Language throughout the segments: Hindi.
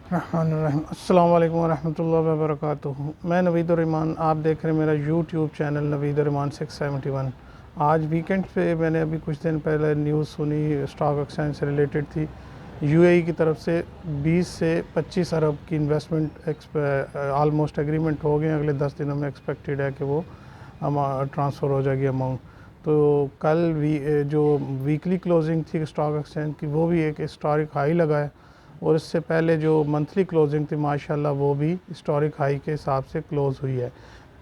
अस्सलाम वालेकुम रहमतुल्लाहि व बरकातुहू। मैं नवीद-उर-रहमान, आप देख रहे हैं मेरा यूट्यूब चैनल नवीद-उर-रहमान 671। आज वीकेंड पे मैंने अभी कुछ दिन पहले न्यूज़ सुनी, स्टॉक एक्सचेंज से रिलेटेड थी। यूएई की तरफ से 20 से 25 अरब की इन्वेस्टमेंट आलमोस्ट एग्रीमेंट हो गए। अगले 10 दिनों में एक्सपेक्टेड है कि वो ट्रांसफ़र हो जाएगी अमाउंट। तो कल जो वीकली क्लोजिंग थी स्टॉक एक्सचेंज की, वो भी एक हिस्टोरिक हाई लगा है, और इससे पहले जो मंथली क्लोजिंग थी माशाल्लाह वो भी हिस्टोरिक हाई के हिसाब से क्लोज़ हुई है।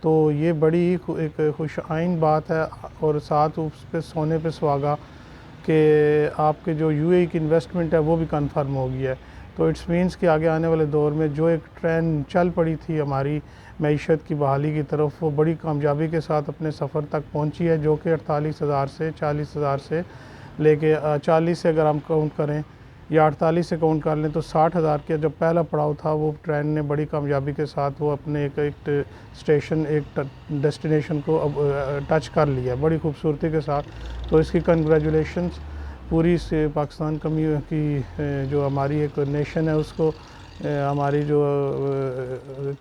तो ये बड़ी एक खुश आइन बात है, और साथ उस पर सोने पे सुहागा कि आपके जो यूएई की इन्वेस्टमेंट है वो भी कंफर्म हो गई है। तो इट्स मीन्स कि आगे आने वाले दौर में जो एक ट्रेंड चल पड़ी थी हमारी मईशत की बहाली की तरफ, वो बड़ी कामयाबी के साथ अपने सफ़र तक पहुंची है, जो कि 48,000 से 40,000 से लेके 40 से अगर हम काउंट करें या 48 से काउंट कर लें तो 60,000 का जब पहला पड़ाव था, वो ट्रेन ने बड़ी कामयाबी के साथ वो अपने एक स्टेशन, एक डेस्टिनेशन को अब टच कर लिया बड़ी खूबसूरती के साथ। तो इसकी कंग्रेचुलेशंस पूरी से पाकिस्तान की जो हमारी एक नेशन है उसको, हमारी जो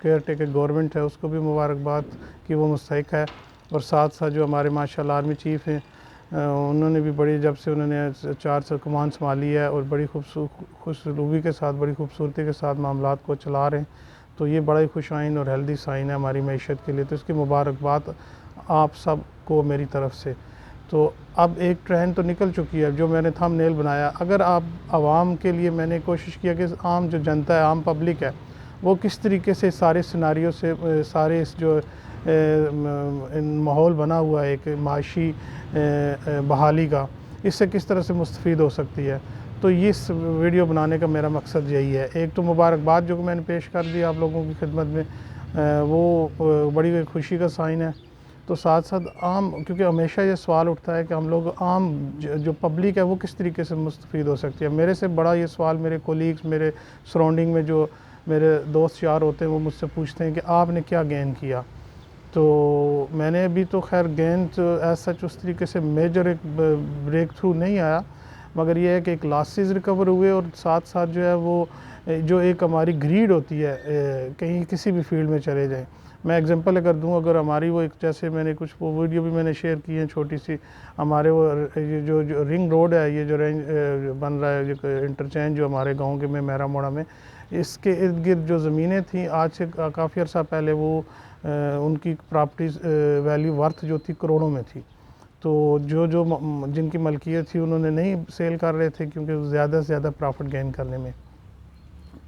केयर टेकर गवर्नमेंट है उसको भी मुबारकबाद कि वो मुस्तहिक है। और साथ साथ जो हमारे माशाल्लाह आर्मी चीफ़ हैं, उन्होंने भी बड़ी, जब से उन्होंने 4 से कमान संभाली है और बड़ी खुशरूबी के साथ, बड़ी खूबसूरती के साथ मामलात को चला रहे हैं। तो ये बड़ा ही खुश आइन और हेल्दी साइन है हमारी मईशत के लिए। तो इसकी मुबारकबाद आप सब को मेरी तरफ से। तो अब एक ट्रेंड तो निकल चुकी है, जो मैंने थंबनेल बनाया, अगर आप आवाम के लिए मैंने कोशिश किया कि आम जो जनता है, आम पब्लिक है, वो किस तरीके से सारे सिनारियों से, सारे इस जो माहौल बना हुआ है एक माशी बहाली का, इससे किस तरह से मुस्तफ़ीद हो सकती है। तो इस वीडियो बनाने का मेरा मकसद यही है। एक तो मुबारकबाद जो मैंने पेश कर दी आप लोगों की खिदमत में, वो बड़ी खुशी का साइन है। तो साथ साथ आम, क्योंकि हमेशा ये सवाल उठता है कि हम लोग आम जो पब्लिक है वो किस तरीके से मुस्तफ़ीद हो सकती है। मेरे से बड़ा ये सवाल मेरे कोलीग्स, मेरे सराउंडिंग में जो मेरे दोस्त यार होते हैं, वो मुझसे पूछते हैं कि आपने क्या गेन किया। तो मैंने अभी तो खैर गेन तो एज सच उस तरीके से मेजर एक ब्रेक थ्रू नहीं आया, मगर ये है कि एक लॉसेस रिकवर हुए, और साथ साथ जो है वो जो एक हमारी ग्रीड होती है, कहीं किसी भी फील्ड में चले जाएं। मैं एग्जांपल अगर दूं, अगर हमारी वो एक, जैसे मैंने कुछ वो वीडियो भी मैंने शेयर की है छोटी सी, हमारे वो ये जो रिंग रोड है, ये जो रेंज बन रहा है, जो इंटरचेंज जो हमारे गांव के में मेरा मोड़ा में, इसके इर्द गिर्द जो ज़मीनें थी आज से काफ़ी अर्सा पहले, वो उनकी प्रॉपर्टीज़ वैल्यू वर्थ जो थी करोड़ों में थी। तो जो जो जिनकी मलकियत थी उन्होंने नहीं सेल कर रहे थे, क्योंकि ज़्यादा से ज़्यादा प्रॉफिट गेन करने में।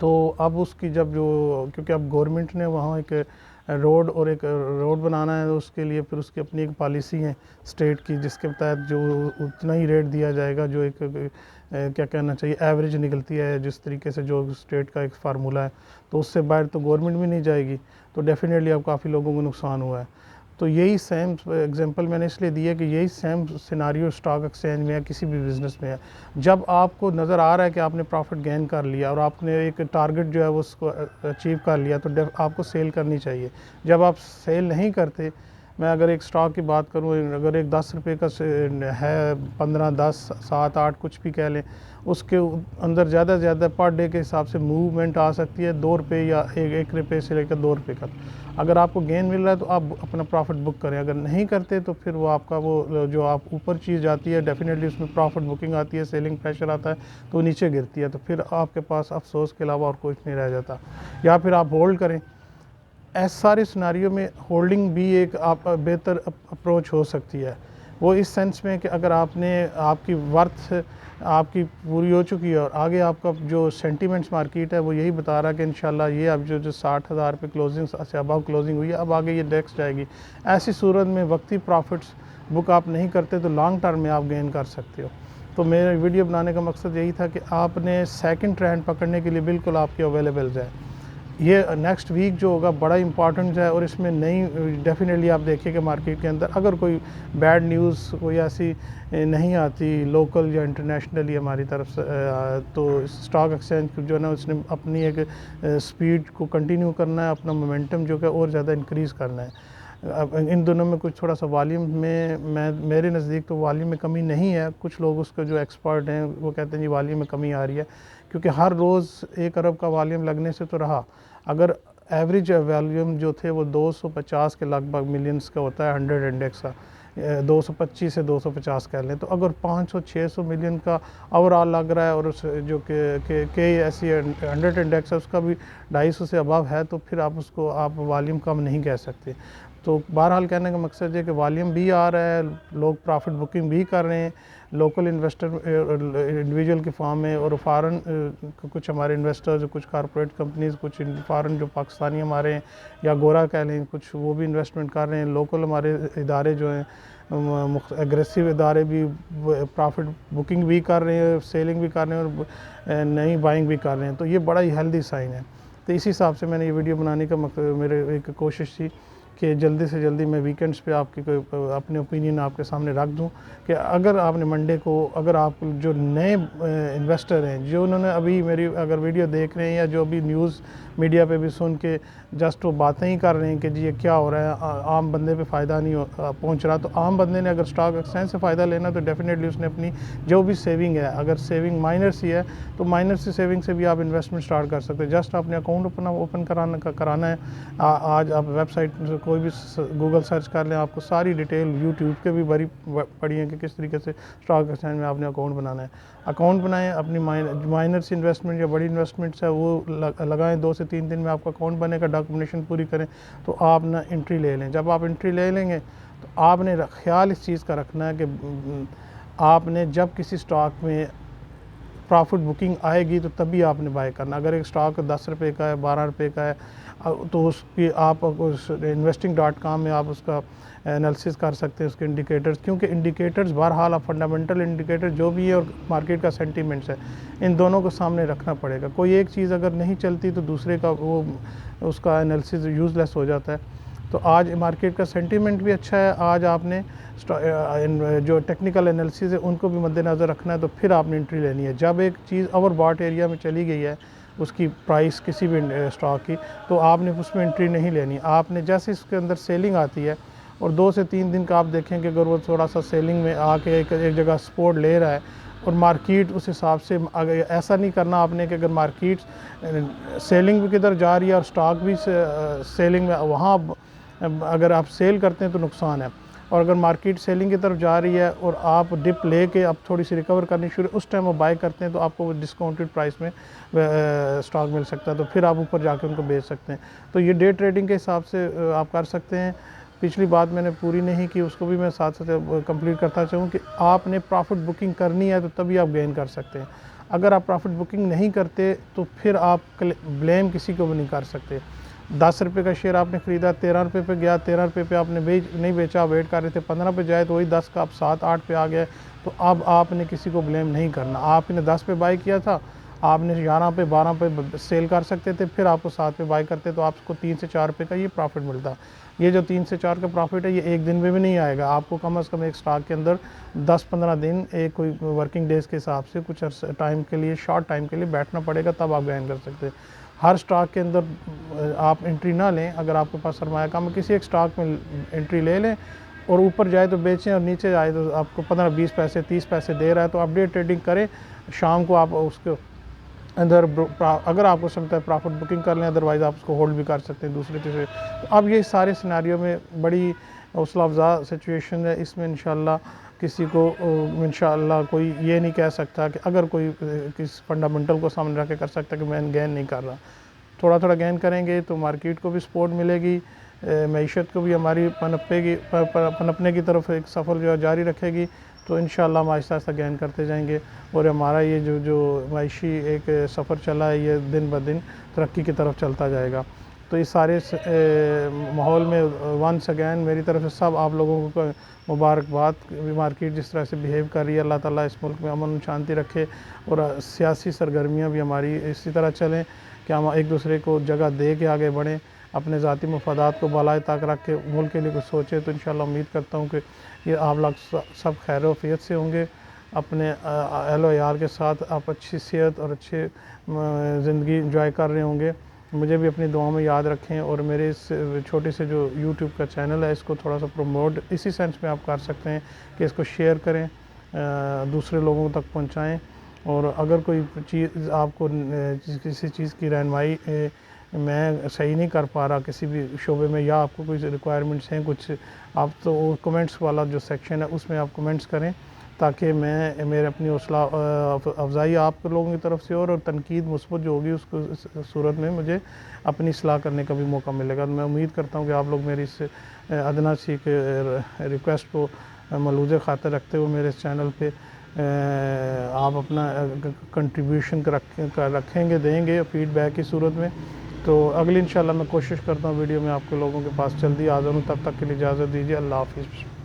तो अब उसकी जब जो, क्योंकि अब गवर्नमेंट ने वहाँ एक रोड और एक रोड बनाना है, उसके लिए फिर उसकी अपनी एक पॉलिसी है स्टेट की, जिसके तहत जो उतना ही रेट दिया जाएगा जो एक क्या कहना चाहिए एवरेज निकलती है, जिस तरीके से जो स्टेट का एक फार्मूला है। तो उससे बाहर तो गवर्नमेंट भी नहीं जाएगी, तो डेफिनेटली अब काफ़ी लोगों को नुकसान हुआ है। तो यही सेम एग्जांपल मैंने इसलिए दिया कि यही सेम सिनारियो स्टॉक एक्सचेंज में या किसी भी बिज़नेस में है। जब आपको नज़र आ रहा है कि आपने प्रॉफिट गेन कर लिया और आपने एक टारगेट जो है वो उसको अचीव कर लिया, तो आपको सेल करनी चाहिए। जब आप सेल नहीं करते, मैं अगर एक स्टॉक की बात करूं, अगर एक 10 रुपये का है, 15, 10, 7, 8 कुछ भी कह लें, उसके अंदर ज़्यादा से ज़्यादा पर डे के हिसाब से मूवमेंट आ सकती है 2 रुपये या 1 रुपये से लेकर 2 रुपये का। अगर आपको गेन मिल रहा है तो आप अपना प्रॉफिट बुक करें, अगर नहीं करते तो फिर वो आपका वो जो आप ऊपर चीज़ जाती है, डेफिनेटली उसमें प्रॉफिट बुकिंग आती है, सेलिंग प्रेशर आता है, तो नीचे गिरती है, तो फिर आपके पास अफसोस के अलावा और कुछ नहीं रह जाता। या फिर आप होल्ड करें। ऐसे सारे सिनारियों में होल्डिंग भी एक आप बेहतर अप्रोच हो सकती है। वो इस सेंस में कि अगर आपने, आपकी वर्थ आपकी पूरी हो चुकी है और आगे आपका जो सेंटीमेंट्स मार्केट है वो यही बता रहा है कि इंशाल्लाह ये अब जो 60,000 पे क्लोजिंग से अबव क्लोजिंग हुई है, अब आगे ये डेक्स जाएगी। ऐसी सूरत में वक्ती प्रॉफिट्स बुक आप नहीं करते तो लॉन्ग टर्म में आप गेन कर सकते हो। तो मेरे वीडियो बनाने का मकसद यही था कि आपने सेकंड ट्रेंड पकड़ने के लिए बिल्कुल आपके अवेलेबल है। ये नेक्स्ट वीक जो होगा बड़ा इंपॉर्टेंट है, और इसमें नई डेफिनेटली आप देखिए कि मार्केट के अंदर अगर कोई बैड न्यूज़ कोई ऐसी नहीं आती लोकल या इंटरनेशनली हमारी तरफ से, तो स्टॉक एक्सचेंज जो है ना, उसने अपनी एक स्पीड को कंटिन्यू करना है, अपना मोमेंटम जो है और ज़्यादा इंक्रीज़ करना है। अब इन दोनों में कुछ थोड़ा सा वॉल्यूम में, मैं मेरे नज़दीक तो वॉल्यूम में कमी नहीं है। कुछ लोग उसके जो एक्सपर्ट हैं वो कहते हैं जी वॉल्यूम में कमी आ रही है, क्योंकि हर रोज़ 1 अरब का वॉल्यूम लगने से तो रहा, अगर एवरेज वॉल्यूम जो थे वो 250 के लगभग मिलियंस का होता है 100 इंडेक्स का, 225 से 250 कह लें, तो अगर 500-600 मिलियन का ओवरऑल लग रहा है और उस जो के ऐसी 100 इंडेक्स है उसका भी 250 से अबव है, तो फिर आप उसको आप वॉल्यूम कम नहीं कह सकते। तो बहरहाल कहने का मकसद है कि वॉल्यूम भी आ रहा है, लोग प्रॉफिट बुकिंग भी कर रहे हैं, लोकल इन्वेस्टर इंडिविजुअल की फॉर्म में, और फ़ॉरेन कुछ हमारे इन्वेस्टर्स, कुछ कॉरपोरेट कंपनीज़, कुछ फ़ॉरेन जो पाकिस्तानी हमारे हैं या गोरा कह लें, कुछ वो भी इन्वेस्टमेंट कर रहे हैं। लोकल हमारे इदारे जो हैं एग्रेसिव इदारे भी प्रॉफिट बुकिंग भी कर रहे हैं, सेलिंग भी कर रहे हैं और नई बाइंग भी कर रहे हैं, तो ये बड़ा ही हेल्दी साइन है। तो इसी हिसाब से मैंने ये वीडियो बनाने का मेरे एक कोशिश थी कि जल्दी से जल्दी मैं वीकेंड्स पे आपकी कोई अपने ओपिनियन आपके सामने रख दूं कि अगर आपने मंडे को, अगर आप जो नए इन्वेस्टर हैं, जो उन्होंने अभी मेरी अगर वीडियो देख रहे हैं या जो अभी न्यूज़ मीडिया पे भी सुन के जस्ट वो बातें ही कर रहे हैं कि जी ये क्या हो रहा है, आम बंदे पे फ़ायदा नहीं पहुंच रहा, तो आम बंदे ने अगर स्टॉक एक्सचेंज से फ़ायदा लेना तो डेफिनेटली उसने अपनी जो भी सेविंग है, अगर सेविंग माइनर सी है तो माइनर सी सेविंग से भी आप इन्वेस्टमेंट स्टार्ट कर सकते हैं। जस्ट आपने अकाउंट ओपन कराना है। आज आप वेबसाइट कोई भी गूगल सर्च कर लें, आपको सारी डिटेल यूट्यूब के भी बड़ी पड़ी है कि किस तरीके से स्टॉक एक्सचेंज में आपने अकाउंट बनाना है। अकाउंट बनाएं, अपनी माइनर सी इन्वेस्टमेंट या बड़ी इन्वेस्टमेंट्स है वो लगाएं, 2 से 3 दिन में आपका अकाउंट बनेगा, डॉक्यूमेंटेशन पूरी करें तो आप ना एंट्री ले लें। जब आप एंट्री ले लेंगे तो आपने ख्याल इस चीज़ का रखना है कि आपने जब किसी स्टॉक में प्रॉफिट बुकिंग आएगी तो तभी आपने बाय करना। अगर एक स्टॉक 10 रुपये का है, 12 रुपये का है, तो उसकी आप उस investing.com में आप उसका एनालिसिस कर सकते हैं, उसके इंडिकेटर्स, क्योंकि इंडिकेटर्स बहरहाल आप फंडामेंटल इंडिकेटर जो भी है और मार्केट का सेंटीमेंट्स है, इन दोनों को सामने रखना पड़ेगा। कोई एक चीज़ अगर नहीं चलती तो दूसरे का वो उसका एनालिसिस यूज़लेस हो जाता है। तो आज मार्केट का सेंटीमेंट भी अच्छा है, आज आपने जो टेक्निकल एनालिसिस है उनको भी मद्देनज़र रखना है, तो फिर आपने एंट्री लेनी है। जब एक चीज़ ओवरबॉट एरिया में चली गई है उसकी प्राइस किसी भी स्टॉक की, तो आपने उसमें एंट्री नहीं लेनी। आपने जैसे इसके अंदर सेलिंग आती है और 2 से 3 दिन का आप देखें कि अगर वो थोड़ा सा सेलिंग में आके एक जगह सपोर्ट ले रहा है और मार्केट उस हिसाब से, अगर ऐसा नहीं करना आपने कि अगर मार्केट सेलिंग भी किधर जा रही है और स्टॉक भी सेलिंग में, वहाँ अगर आप सेल करते हैं तो नुकसान है, और अगर मार्केट सेलिंग की तरफ जा रही है और आप डिप लेके अब थोड़ी सी रिकवर करनी शुरू, उस टाइम वो बाय करते हैं तो आपको डिस्काउंटेड प्राइस में स्टॉक मिल सकता है, तो फिर आप ऊपर जाके उनको बेच सकते हैं। तो ये डे ट्रेडिंग के हिसाब से आप कर सकते हैं। पिछली बात मैंने पूरी नहीं की, उसको भी मैं साथ साथ कंप्लीट करता चाहूँ कि आपने प्रॉफिट बुकिंग करनी है तो तभी आप गेन कर सकते हैं। अगर आप प्रॉफिट बुकिंग नहीं करते तो फिर आप ब्लेम किसी को भी नहीं कर सकते। 10 रुपये का शेयर आपने ख़रीदा, 13 रुपये पे गया, 13 रुपये पे आपने नहीं बेचा, वेट कर रहे थे 15 पे जाए तो वही 10 का आप 7-8 पे आ गया, तो अब आपने किसी को ब्लेम नहीं करना। आपने 10 पे बाई किया था, आपने 11 पे 12 पे सेल कर सकते थे, फिर आपको 7 पे बाई करते तो आपको 3 से 4 रुपये का ये प्रॉफिट मिलता। ये जो 3 से 4 का प्रॉफिट है ये एक दिन में भी नहीं आएगा, आपको कम से कम एक स्टॉक के अंदर 10-15 दिन, एक कोई वर्किंग डेज़ के हिसाब से कुछ टाइम के लिए, शॉर्ट टाइम के लिए बैठना पड़ेगा, तब आप गेन कर सकते हैं। हर स्टॉक के अंदर आप एंट्री ना लें। अगर आपके पास सरमाया कम, किसी एक स्टॉक में एंट्री ले लें और ऊपर जाए तो बेचें और नीचे जाए तो आपको 15-20 पैसे 30 पैसे दे रहा है तो आप डे ट्रेडिंग करें। शाम को आप उसके अंदर अगर आपको समझता है प्रॉफिट बुकिंग कर लें, अदरवाइज़ आप उसको होल्ड भी कर सकते हैं दूसरे तीसरे। तो अब ये सारे सिनेरियो में बड़ी हौसला अफजा सिचुएशन है, इसमें इंशाल्लाह किसी को इंशाल्लाह कोई ये नहीं कह सकता कि अगर कोई किस फंडामेंटल को सामने रख के कर सकता कि मैं गेन नहीं कर रहा। थोड़ा थोड़ा गेन करेंगे तो मार्केट को भी सपोर्ट मिलेगी, मईशत को भी हमारी पनपने की तरफ एक सफ़र जो है जारी रखेगी, तो इंशाल्लाह हम आहिस्ता आहिस्ता गेन करते जाएंगे और हमारा ये जो मईशी एक सफ़र चला है ये दिन ब दिन तरक्की की तरफ चलता जाएगा। तो इस सारे माहौल में वंस अगैन मेरी तरफ से सब आप लोगों को मुबारकबाद। मार्केट जिस तरह से बिहेव कर रही है, अल्लाह ताला इस मुल्क में अमन शांति रखे और सियासी सरगर्मियाँ भी हमारी इसी तरह चलें कि हम एक दूसरे को जगह दे के आगे बढ़ें, अपने ज़ाती मफादात को बालाए ताक रख के मुल्क के लिए कुछ सोचें। तो इंशाल्लाह उम्मीद करता हूँ कि ये आप लोग सब खैर वफ़ियत से होंगे, अपने अहलो यार के साथ आप अच्छी सेहत और अच्छी ज़िंदगी इंजॉय कर रहे होंगे। मुझे भी अपनी दुआओं में याद रखें और मेरे इस छोटे से जो यूट्यूब का चैनल है इसको थोड़ा सा प्रमोट इसी सेंस में आप कर सकते हैं कि इसको शेयर करें, दूसरे लोगों तक पहुंचाएं और अगर कोई चीज़ आपको किसी चीज़ की रहनुमाई मैं सही नहीं कर पा रहा किसी भी शोबे में, या आपको कोई रिक्वायरमेंट्स हैं कुछ, आप तो कमेंट्स वाला जो सेक्शन है उसमें आप कमेंट्स करें, ताकि मैं मेरे अपनी हौसला अफजाई आप लोगों की तरफ से और तनकीद मुस्बत जो होगी उसको सूरत में मुझे अपनी इस्लाह करने का भी मौका मिलेगा। मैं उम्मीद करता हूँ कि आप लोग मेरी इस अदना सी रिक्वेस्ट को मलूज़ ख़ातिर रखते हुए मेरे इस चैनल पे आप अपना कंट्रीब्यूशन रखेंगे, देंगे फ़ीडबैक की सूरत में। तो अगली इंशाल्लाह मैं कोशिश करता हूँ वीडियो में आपके लोगों के पास जल्दी हाज़िर हूँ। तब तक के लिए इजाज़त दीजिए। अल्लाह हाफ़िज़।